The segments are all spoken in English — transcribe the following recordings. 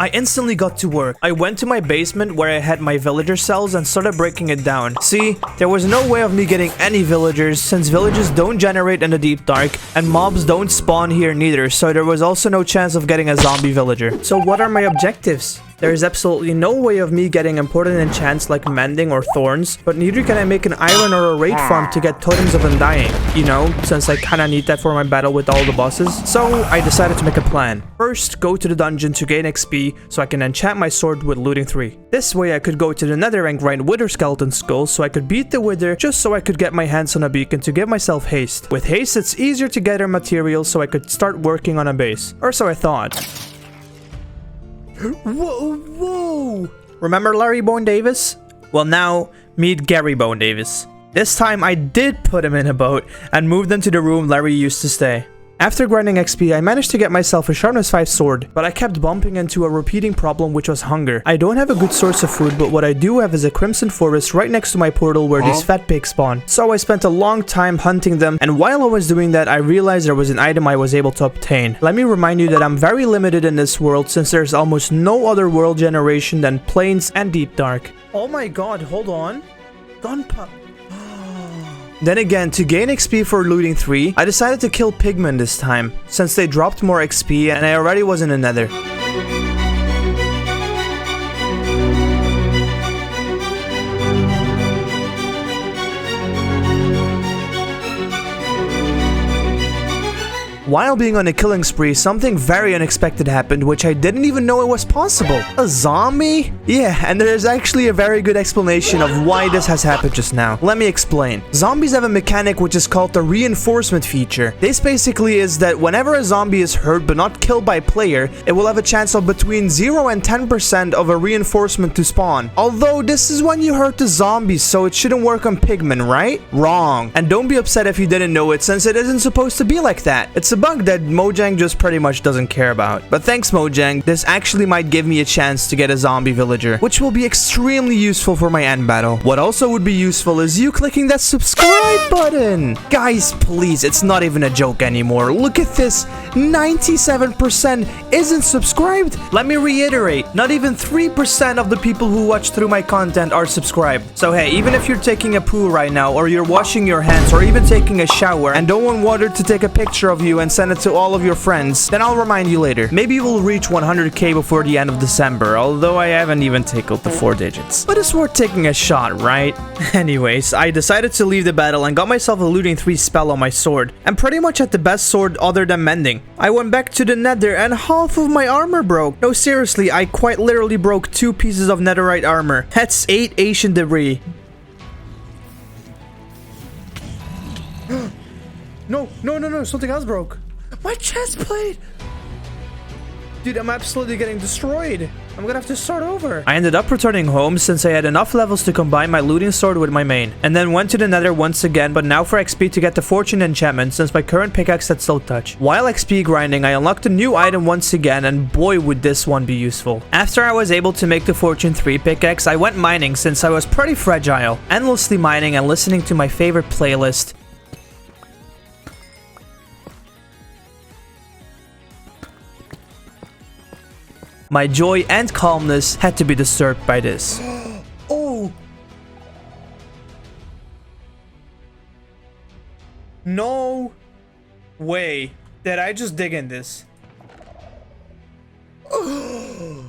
I instantly got to work. I went to my basement where I had my villager cells and started breaking it down. See, there was no way of me getting any villagers since villages don't generate in the deep dark and mobs don't spawn here neither, so there was also no chance of getting a zombie villager. So what are my objectives? There is absolutely no way of me getting important enchants like mending or thorns, but neither can I make an iron or a raid farm to get totems of undying, you know, since I kinda need that for my battle with all the bosses. So I decided to make a plan. First, go to the dungeon to gain XP so I can enchant my sword with looting 3. This way I could go to the nether and grind wither skeleton skulls so I could beat the wither just so I could get my hands on a beacon to give myself haste. With haste it's easier to gather materials so I could start working on a base. Or so I thought. Whoa! Remember Larry Bone Davis? Well, now, meet Gary Bone Davis. This time I did put him in a boat and moved into the room Larry used to stay. After grinding XP, I managed to get myself a sharpness 5 sword, but I kept bumping into a repeating problem which was hunger. I don't have a good source of food, but what I do have is a crimson forest right next to my portal where these fat pigs spawn. So I spent a long time hunting them, and while I was doing that, I realized there was an item I was able to obtain. Let me remind you that I'm very limited in this world since there's almost no other world generation than plains and deep dark. Oh my god, hold on. Gunpowder. Then again, to gain XP for looting 3, I decided to kill pigmen this time, since they dropped more XP and I already was in the nether. While being on a killing spree, something very unexpected happened, which I didn't even know it was possible. A zombie? Yeah, and there is actually a very good explanation of why this has happened just now. Let me explain. Zombies have a mechanic which is called the reinforcement feature. This basically is that whenever a zombie is hurt but not killed by player, it will have a chance of between 0 and 10% of a reinforcement to spawn. Although this is when you hurt the zombies, so it shouldn't work on pigmen, right? Wrong. And don't be upset if you didn't know it, since it isn't supposed to be like that. It's a bug that Mojang just pretty much doesn't care about. But thanks Mojang, this actually might give me a chance to get a zombie villager, which will be extremely useful for my end battle. What also would be useful is you clicking that subscribe button. Guys, please, it's not even a joke anymore. Look at this, 97% isn't subscribed. Let me reiterate, not even 3% of the people who watch through my content are subscribed. So hey, even if you're taking a poo right now, or you're washing your hands, or even taking a shower and don't want water to take a picture of you and send it to all of your friends, then I'll remind you later. Maybe we'll reach 100k before the end of December, although I haven't even tickled the 4 digits. But it's worth taking a shot, right? Anyways, I decided to leave the battle and got myself a looting 3 spell on my sword, and pretty much had the best sword other than mending. I went back to the nether and half of my armor broke. No, seriously, I quite literally broke 2 pieces of netherite armor. That's 8 ancient debris. No, something else broke. My chest plate! Dude, I'm absolutely getting destroyed. I'm gonna have to start over. I ended up returning home since I had enough levels to combine my looting sword with my main. And then went to the nether once again, but now for XP to get the fortune enchantment since my current pickaxe had slow touch. While XP grinding, I unlocked a new item once again, and boy would this one be useful. After I was able to make the fortune 3 pickaxe, I went mining since I was pretty fragile. Endlessly mining and listening to my favorite playlist. My joy and calmness had to be disturbed by this. Oh! No way. Did I just dig in this? Oh!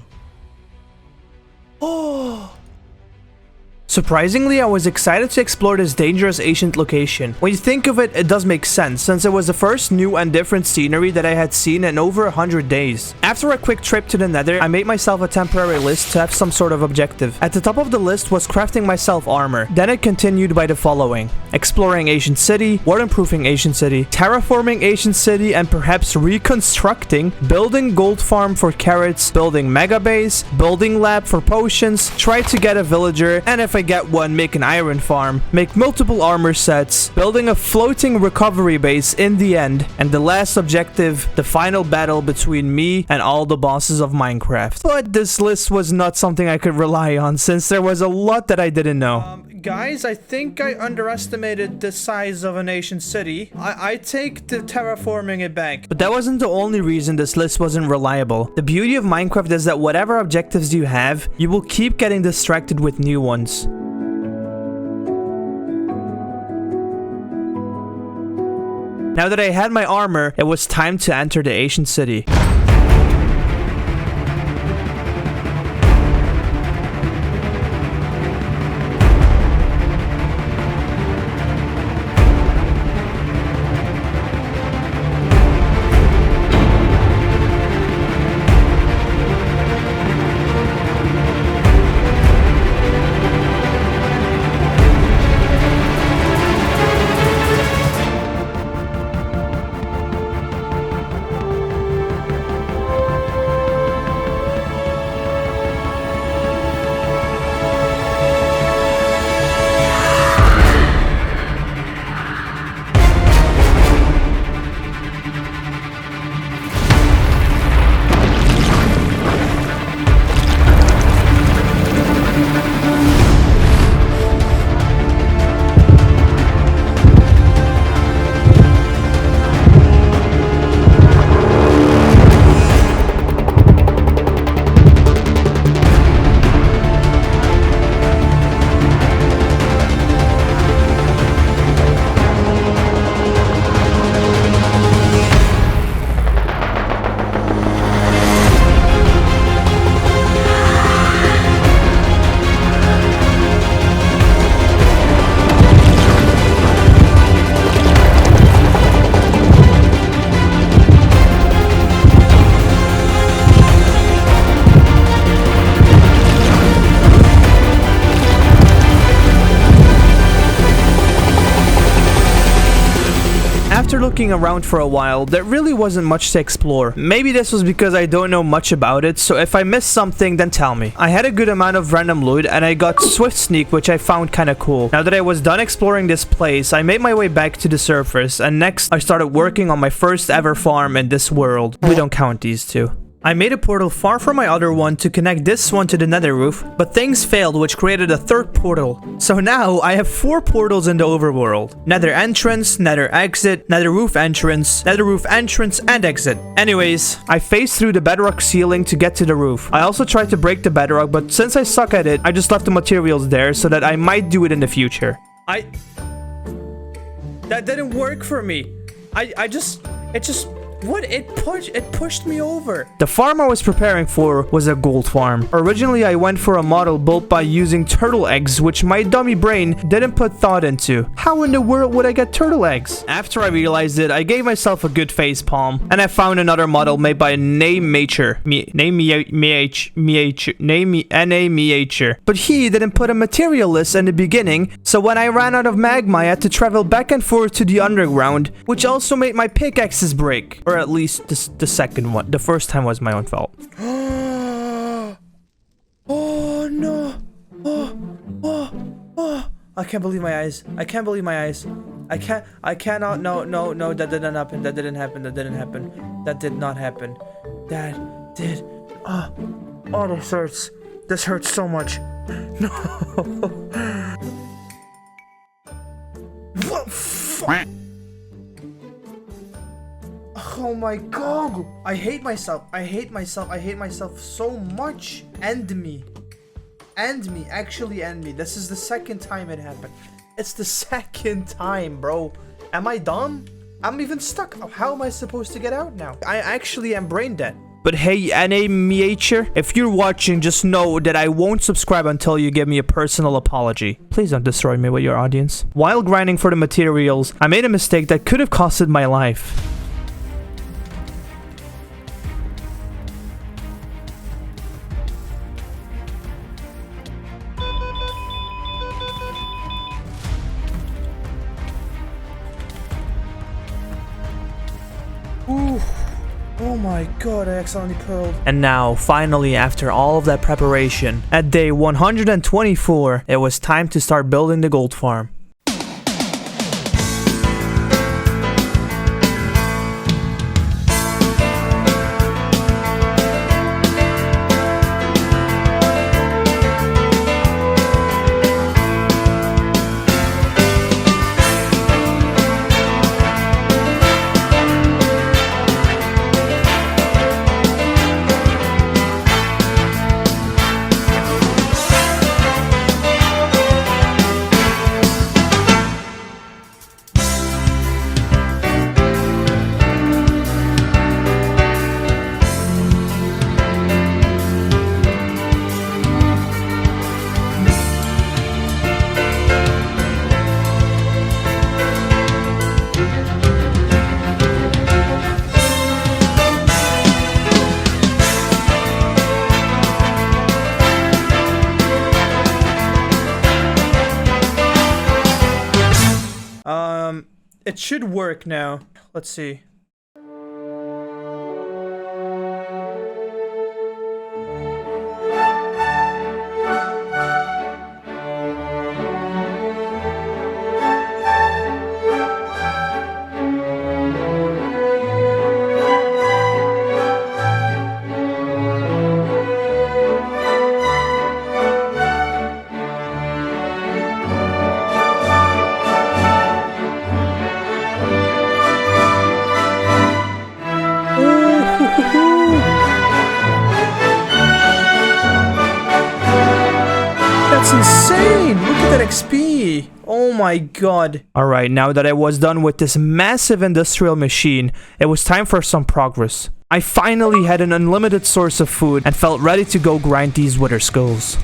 Surprisingly, I was excited to explore this dangerous ancient location. When you think of it, it does make sense, since it was the first new and different scenery that I had seen in over 100 days. After a quick trip to the nether, I made myself a temporary list to have some sort of objective. At the top of the list was crafting myself armor. Then it continued by the following: exploring ancient city, waterproofing ancient city, terraforming ancient city and perhaps reconstructing, building gold farm for carrots, building mega base, building lab for potions, try to get a villager, and if I get one, make an iron farm, make multiple armor sets, building a floating recovery base in the end, and the last objective, the final battle between me and all the bosses of Minecraft. But this list was not something I could rely on since there was a lot that I didn't know. Guys, I think I underestimated the size of an ancient city. I take the terraforming it back. But that wasn't the only reason this list wasn't reliable. The beauty of Minecraft is that whatever objectives you have, you will keep getting distracted with new ones. Now that I had my armor, it was time to enter the ancient city. After looking around for a while, there really wasn't much to explore. Maybe this was because I don't know much about it, so if I missed something, then tell me. I had a good amount of random loot, and I got Swift Sneak, which I found kinda cool. Now that I was done exploring this place, I made my way back to the surface, and next I started working on my first ever farm in this world. We don't count these two. I made a portal far from my other one to connect this one to the nether roof, but things failed, which created a third portal. So now I have 4 portals in the overworld. Nether entrance, nether exit, nether roof entrance, and exit. Anyways, I phased through the bedrock ceiling to get to the roof. I also tried to break the bedrock, but since I suck at it, I just left the materials there so that I might do it in the future. That didn't work for me. It pushed me over. The farm I was preparing for was a gold farm. Originally, I went for a model built by using turtle eggs, which my dummy brain didn't put thought into. How in the world would I get turtle eggs? After I realized it, I gave myself a good face palm, and I found another model made by Nature. But he didn't put a material list in the beginning, so when I ran out of magma, I had to travel back and forth to the underground, which also made my pickaxes break. Or at least the second one. The first time was my own fault. Oh no. I can't believe my eyes. I cannot. No, that didn't happen. That did not happen. That did. Oh, this hurts. This hurts so much. No. What? Fuck. Oh my god! I hate myself so much. End me. Actually end me. This is the second time it happened. It's the second time, bro. Am I dumb? I'm even stuck. How am I supposed to get out now? I actually am brain dead. But hey, Nature, if you're watching, just know that I won't subscribe until you give me a personal apology. Please don't destroy me with your audience. While grinding for the materials, I made a mistake that could have costed my life. Oh my god, I accidentally pearled. And now, finally, after all of that preparation, at day 124, it was time to start building the gold farm. It should work now. Let's see. That's insane! Look at that XP! Oh my god. Alright, now that I was done with this massive industrial machine, it was time for some progress. I finally had an unlimited source of food and felt ready to go grind these wither skulls.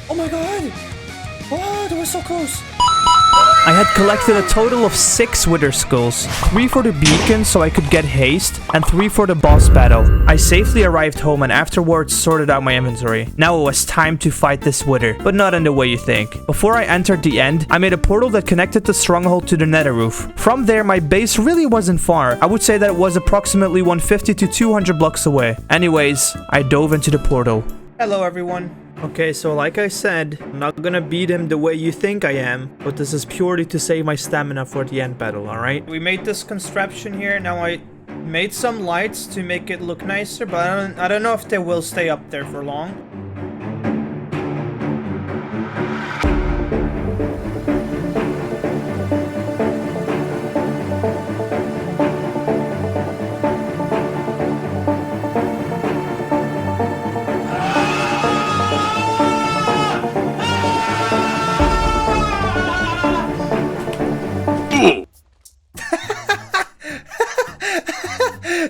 Oh my god! Oh, that was so close! I had collected a total of 6 wither skulls, 3 for the beacon so I could get haste, and 3 for the boss battle. I safely arrived home and afterwards sorted out my inventory. Now it was time to fight this wither, but not in the way you think. Before I entered the end, I made a portal that connected the stronghold to the nether roof. From there, my base really wasn't far. I would say that it was approximately 150 to 200 blocks away. Anyways, I dove into the portal. Hello everyone. Okay, so like I said, I'm not gonna beat him the way you think I am, but this is purely to save my stamina for the end battle, alright? We made this construction here, now I made some lights to make it look nicer, but I don't know if they will stay up there for long.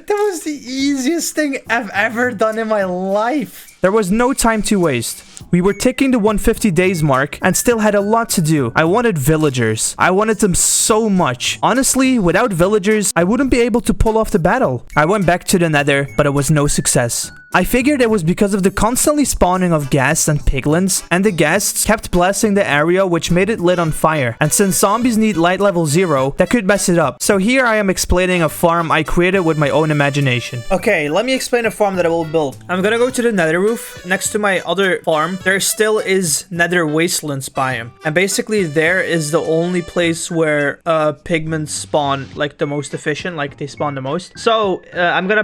That was the easiest thing I've ever done in my life. There was no time to waste. We were ticking the 150 days mark and still had a lot to do. I wanted villagers. I wanted them so much. Honestly, without villagers, I wouldn't be able to pull off the battle. I went back to the nether, but it was no success. I figured it was because of the constantly spawning of ghasts and piglins, and the ghasts kept blasting the area which made it lit on fire. And since zombies need light level 0, that could mess it up. So here I am explaining a farm I created with my own imagination. Okay, let me explain a farm that I will build. I'm gonna go to the nether roof. Next to my other farm, there still is nether wastelands biome. And basically there is the only place where pigmen spawn like the most efficient, like they spawn the most. So I'm gonna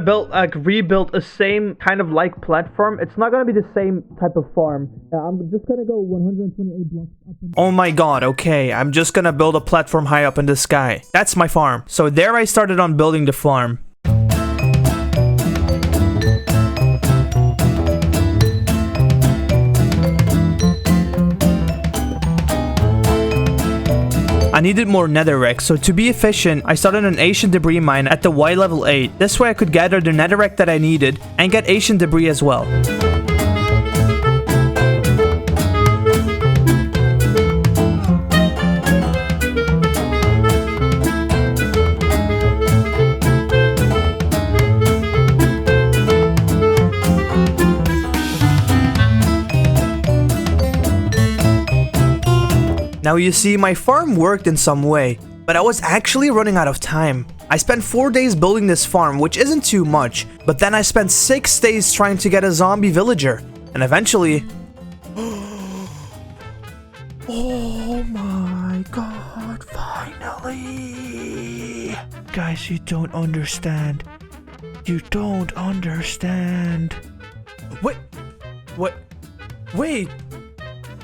rebuild a same kind of like platform. It's not gonna be the same type of farm. I'm just gonna go 128 blocks up. Oh my god, okay. I'm just gonna build a platform high up in the sky. That's my farm. So there I started on building the farm. I needed more netherrack, so to be efficient, I started an ancient debris mine at the Y level 8. This way I could gather the netherrack that I needed and get ancient debris as well. Now you see, my farm worked in some way, But I was actually running out of time. I spent 4 days building this farm, which isn't too much, but then I spent 6 days trying to get a zombie villager. And eventually... Oh my god, finally! Guys, you don't understand. You don't understand. Wait. What? Wait.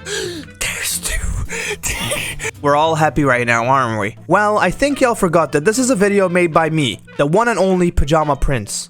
There's two. We're all happy right now, aren't we? Well, I think y'all forgot that this is a video made by me, the one and only Pajama Prince.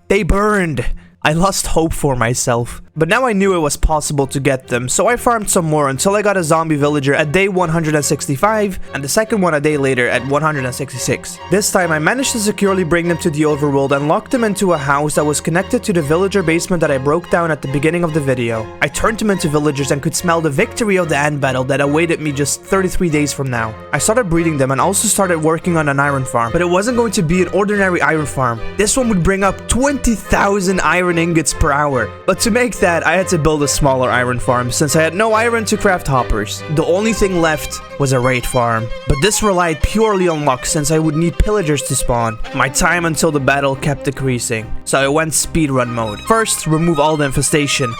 They burned! I lost hope for myself. But now I knew it was possible to get them, so I farmed some more until I got a zombie villager at day 165, and the second one a day later at 166. This time I managed to securely bring them to the overworld and lock them into a house that was connected to the villager basement that I broke down at the beginning of the video. I turned them into villagers and could smell the victory of the end battle that awaited me just 33 days from now. I started breeding them and also started working on an iron farm, but it wasn't going to be an ordinary iron farm. This one would bring up 20,000 iron ingots per hour. But to make that, I had to build a smaller iron farm since I had no iron to craft hoppers. The only thing left was a raid farm, but this relied purely on luck since I would need pillagers to spawn. My time until the battle kept decreasing, so I went speedrun mode. First, remove all the infestation.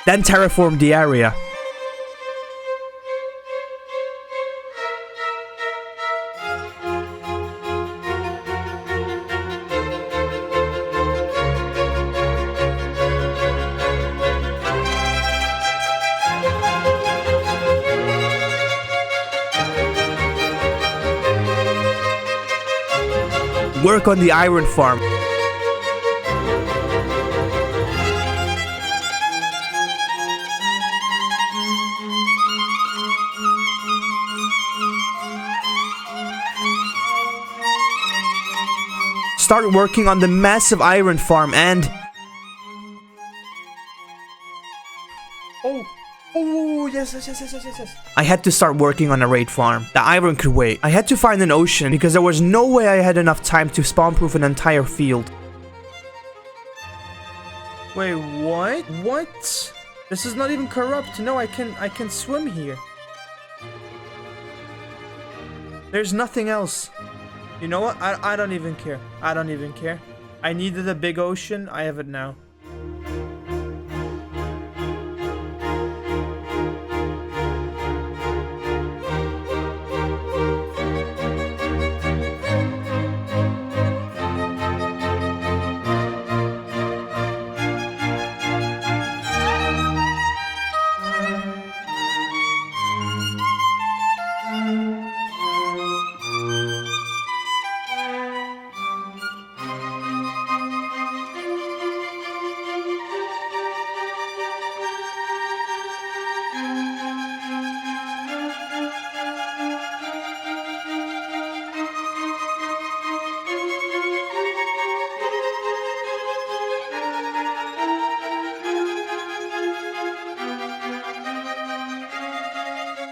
Then terraform the area. Work on the iron farm. Start working on the massive iron farm and... Oh, yes. I had to start working on a raid farm. The iron could wait. I had to find an ocean because there was no way I had enough time to spawn-proof an entire field. Wait, what? What? This is not even corrupt. No, I can swim here. There's nothing else. You know what? I don't even care. I don't even care. I needed a big ocean. I have it now.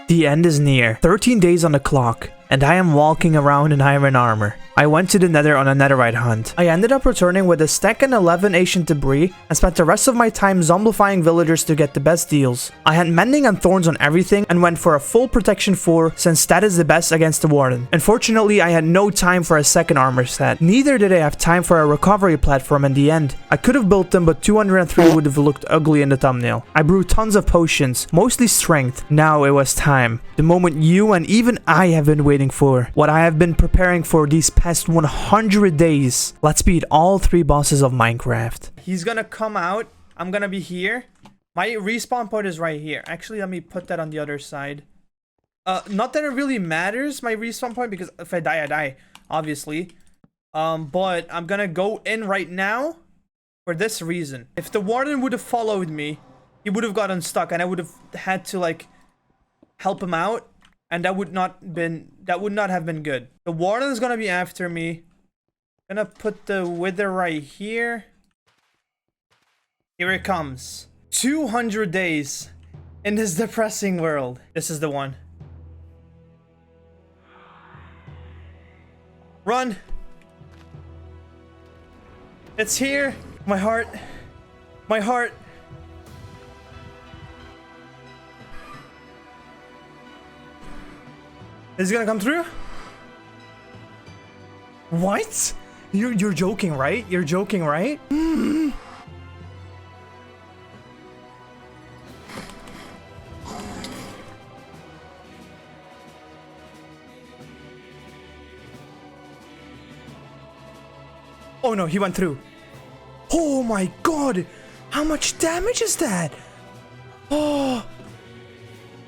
The end is near. 13 days on the clock, and I am walking around in iron armor. I went to the nether on a netherite hunt. I ended up returning with a stack and 11 ancient debris and spent the rest of my time zombifying villagers to get the best deals. I had mending and thorns on everything and went for a full protection 4 since that is the best against the warden. Unfortunately, I had no time for a second armor set. Neither did I have time for a recovery platform in the end. I could have built them, but 203 would have looked ugly in the thumbnail. I brewed tons of potions, mostly strength. Now it was time. The moment you and even I have been waiting for. What I have been preparing for these past 100 days. Let's beat all 3 bosses of Minecraft. He's gonna come out. I'm gonna be here. My respawn point is right here. Actually, let me put that on the other side. Not that it really matters, my respawn point, because if I die, I die, obviously. But I'm gonna go in right now. For this reason. If the warden would have followed me, he would have gotten stuck and I would have had to like help him out, and that would not have been good. The warden is gonna be after me. Gonna put the wither right here. Here it comes. 200 days in this depressing world. This is the one. Run. It's here. My heart. My heart. Is it gonna come through? What? You're joking, right? You're joking, right? Oh no, he went through. Oh my god! How much damage is that? Oh!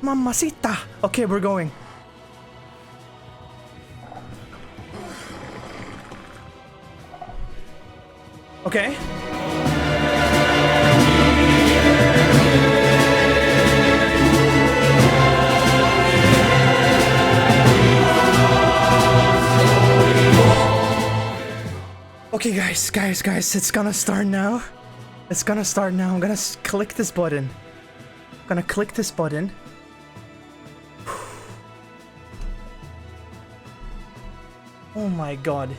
Mamacita! Okay, we're going. Okay. Okay, guys, it's gonna start now. It's gonna start now. I'm gonna click this button. I'm gonna click this button. Oh my god.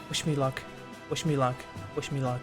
Wish me luck. Wish me luck. Wish me luck.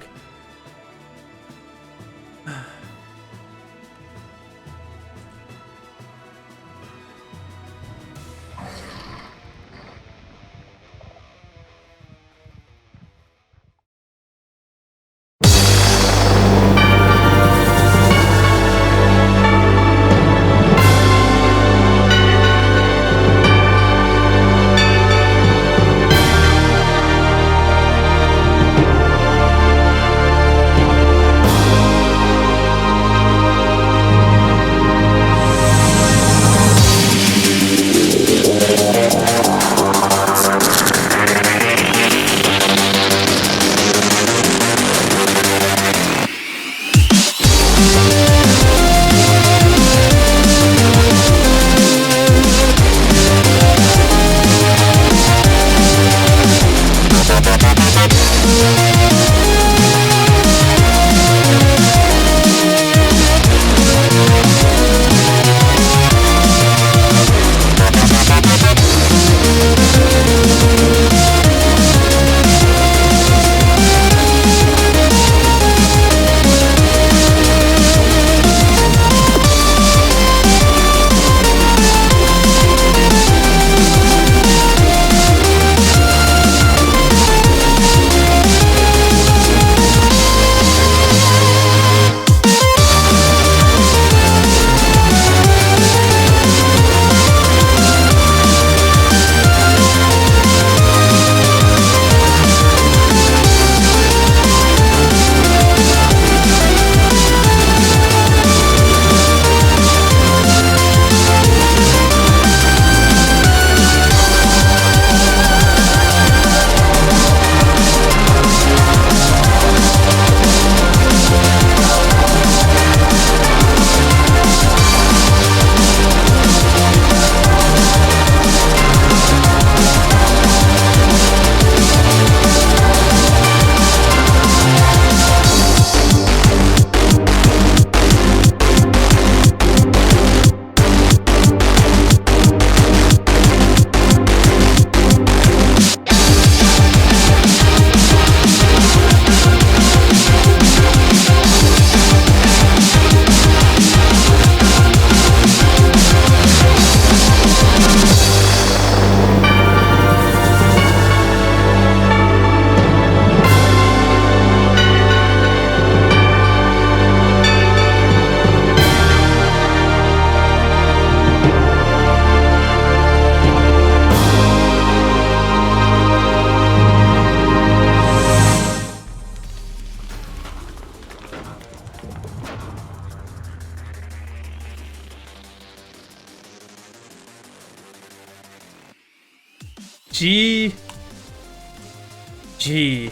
G.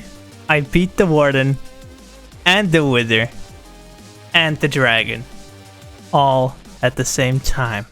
I beat the warden. and the Wither and the Dragon all at the same time.